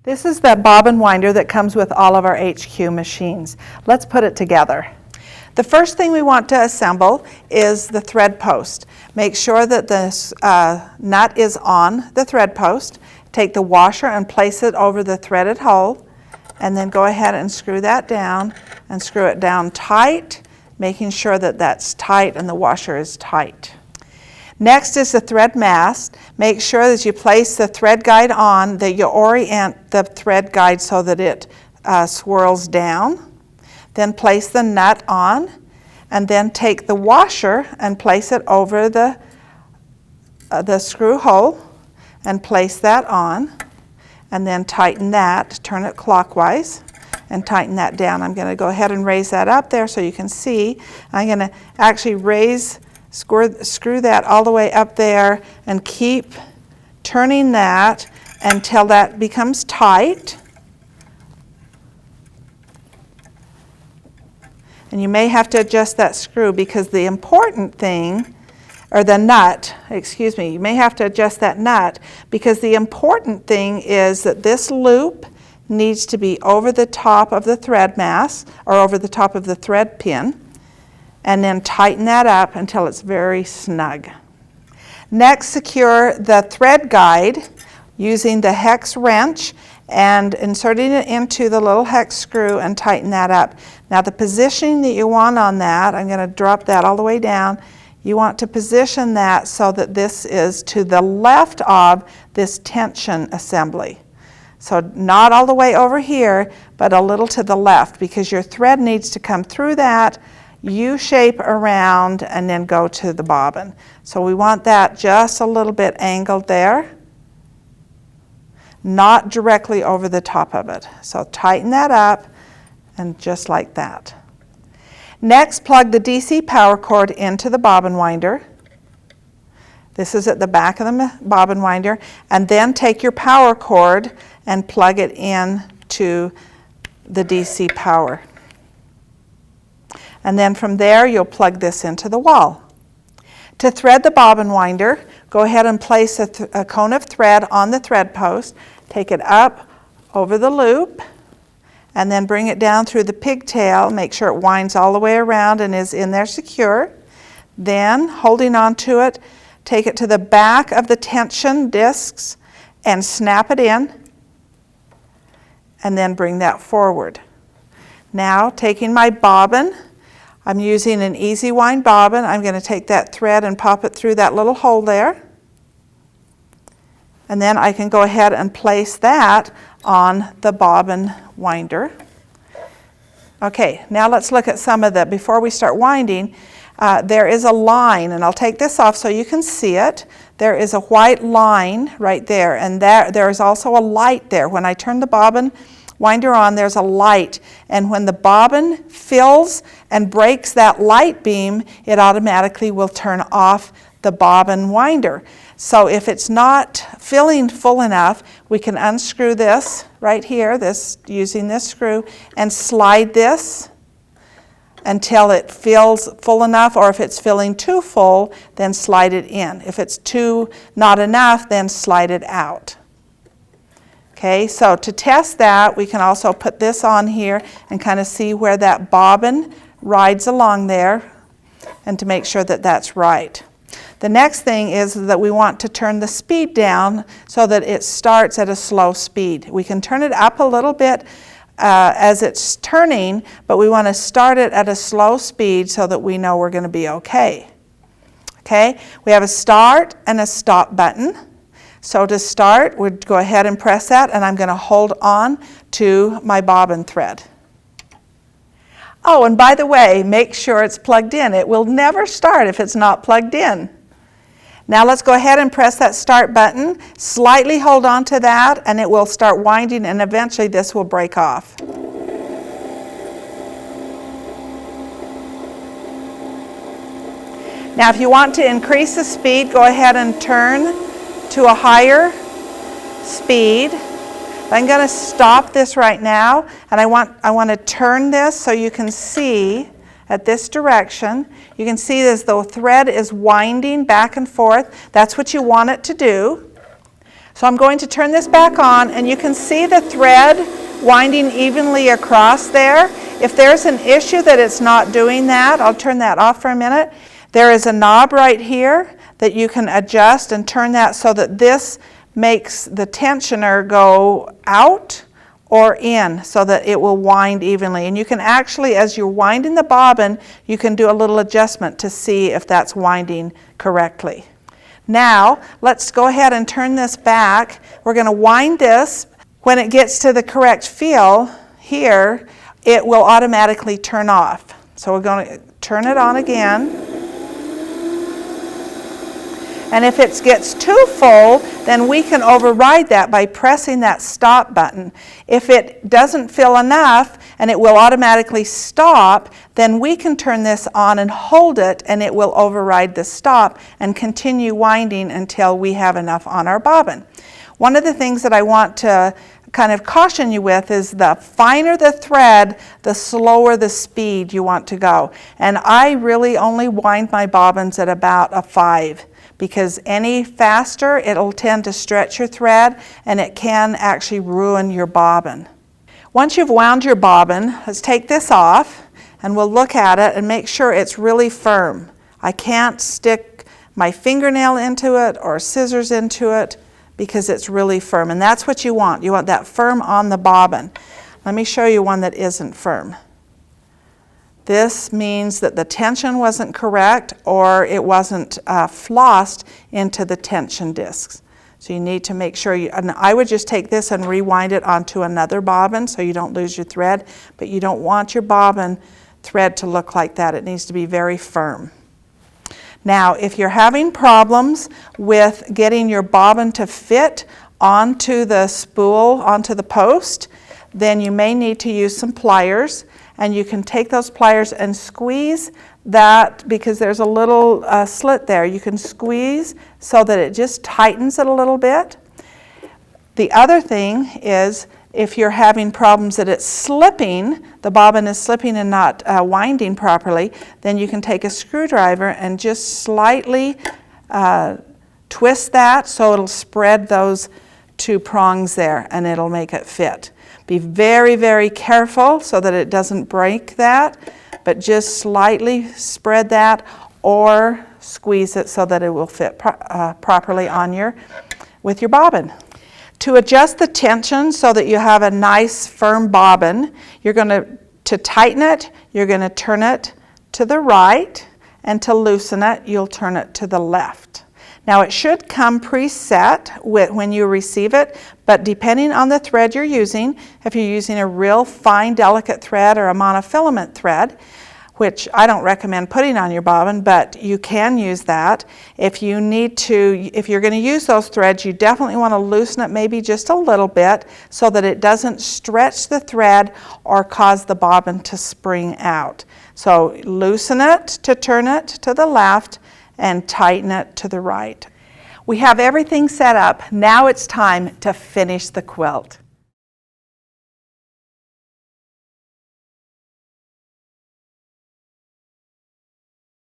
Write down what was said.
This is the bobbin winder that comes with all of our HQ machines. Let's put it together. The first thing we want to assemble is the thread post. Make sure that the nut is on the thread post. Take the washer and place it over the threaded hole, and then go ahead and screw that down and screw it down tight, making sure that that's tight and the washer is tight. Next is the thread mast. Make sure that you place the thread guide on, that you orient the thread guide so that it swirls down. Then place the nut on, and then take the washer and place it over the screw hole and place that on, and then tighten that, turn it clockwise and tighten that down. I'm going to go ahead and raise that up there so you can see. I'm going to actually screw that all the way up there and keep turning that until that becomes tight. And you may have to adjust that screw because the important thing, or the nut, excuse me, you may have to adjust that nut because the important thing is that this loop needs to be over the top of the thread mass or over the top of the thread pin, and then tighten that up until it's very snug. Next, secure the thread guide using the hex wrench and inserting it into the little hex screw and tighten that up. Now the positioning that you want on that, I'm going to drop that all the way down. You want to position that so that this is to the left of this tension assembly. So not all the way over here, but a little to the left, because your thread needs to come through that, U-shape around, and then go to the bobbin. So we want that just a little bit angled there, not directly over the top of it. So tighten that up, and just like that. Next, plug the DC power cord into the bobbin winder. This is at the back of the bobbin winder, and then take your power cord and plug it in to the DC power. And then from there, you'll plug this into the wall. To thread the bobbin winder, go ahead and place a cone of thread on the thread post, take it up over the loop, and then bring it down through the pigtail. Make sure it winds all the way around and is in there secure. Then, holding on to it, take it to the back of the tension discs and snap it in, and then bring that forward. Now, taking my bobbin, I'm using an easy wind bobbin. I'm going to take that thread and pop it through that little hole there. And then I can go ahead and place that on the bobbin winder. Okay, now let's look at some of the, before we start winding, there is a line, and I'll take this off so you can see it. There is a white line right there, and there is also a light there. When I turn the bobbin winder on, there's a light, and when the bobbin fills and breaks that light beam, it automatically will turn off the bobbin winder. So if it's not filling full enough, we can unscrew this right here, using this screw, and slide this until it fills full enough, or if it's filling too full, then slide it in. If it's not enough, then slide it out. Okay, so to test that, we can also put this on here and kind of see where that bobbin rides along there, and to make sure that that's right. The next thing is that we want to turn the speed down so that it starts at a slow speed. We can turn it up a little bit as it's turning, but we want to start it at a slow speed so that we know we're going to be okay. Okay, we have a start and a stop button. So to start, we'd go ahead and press that, and I'm going to hold on to my bobbin thread. Oh, and by the way, make sure it's plugged in. It will never start if it's not plugged in. Now let's go ahead and press that start button. Slightly hold on to that, and it will start winding, and eventually this will break off. Now if you want to increase the speed, go ahead and turn to a higher speed. I'm going to stop this right now, and I want to turn this so you can see at this direction. You can see as the thread is winding back and forth. That's what you want it to do. So I'm going to turn this back on, and you can see the thread winding evenly across there. If there's an issue that it's not doing that, I'll turn that off for a minute. There is a knob right here that you can adjust and turn that so that this makes the tensioner go out or in so that it will wind evenly. And you can actually, as you're winding the bobbin, you can do a little adjustment to see if that's winding correctly. Now, let's go ahead and turn this back. We're going to wind this. When it gets to the correct feel here, it will automatically turn off. So we're going to turn it on again. And if it gets too full, then we can override that by pressing that stop button. If it doesn't fill enough and it will automatically stop, then we can turn this on and hold it, and it will override the stop and continue winding until we have enough on our bobbin. One of the things that I want to kind of caution you with is the finer the thread, the slower the speed you want to go. And I really only wind my bobbins at about a 5. Because any faster, it'll tend to stretch your thread, and it can actually ruin your bobbin. Once you've wound your bobbin, let's take this off, and we'll look at it and make sure it's really firm. I can't stick my fingernail into it or scissors into it because it's really firm, and that's what you want. You want that firm on the bobbin. Let me show you one that isn't firm. This means that the tension wasn't correct, or it wasn't flossed into the tension discs. So you need to make sure and I would just take this and rewind it onto another bobbin so you don't lose your thread, but you don't want your bobbin thread to look like that. It needs to be very firm. Now, if you're having problems with getting your bobbin to fit onto the spool, onto the post, then you may need to use some pliers. And you can take those pliers and squeeze that, because there's a little slit there. You can squeeze so that it just tightens it a little bit. The other thing is, if you're having problems that it's slipping, the bobbin is slipping and not winding properly, then you can take a screwdriver and just slightly twist that so it'll spread those 2 prongs there, and it'll make it fit. Be very, very careful so that it doesn't break that, but just slightly spread that or squeeze it so that it will fit properly on with your bobbin. To adjust the tension so that you have a nice firm bobbin, you're going to tighten it, you're going to turn it to the right, and to loosen it, you'll turn it to the left. Now, it should come preset when you receive it, but depending on the thread you're using, if you're using a real fine, delicate thread or a monofilament thread, which I don't recommend putting on your bobbin, but you can use that. If you're going to use those threads, you definitely want to loosen it maybe just a little bit so that it doesn't stretch the thread or cause the bobbin to spring out. So loosen it to turn it to the left, and tighten it to the right. We have everything set up. Now it's time to finish the quilt.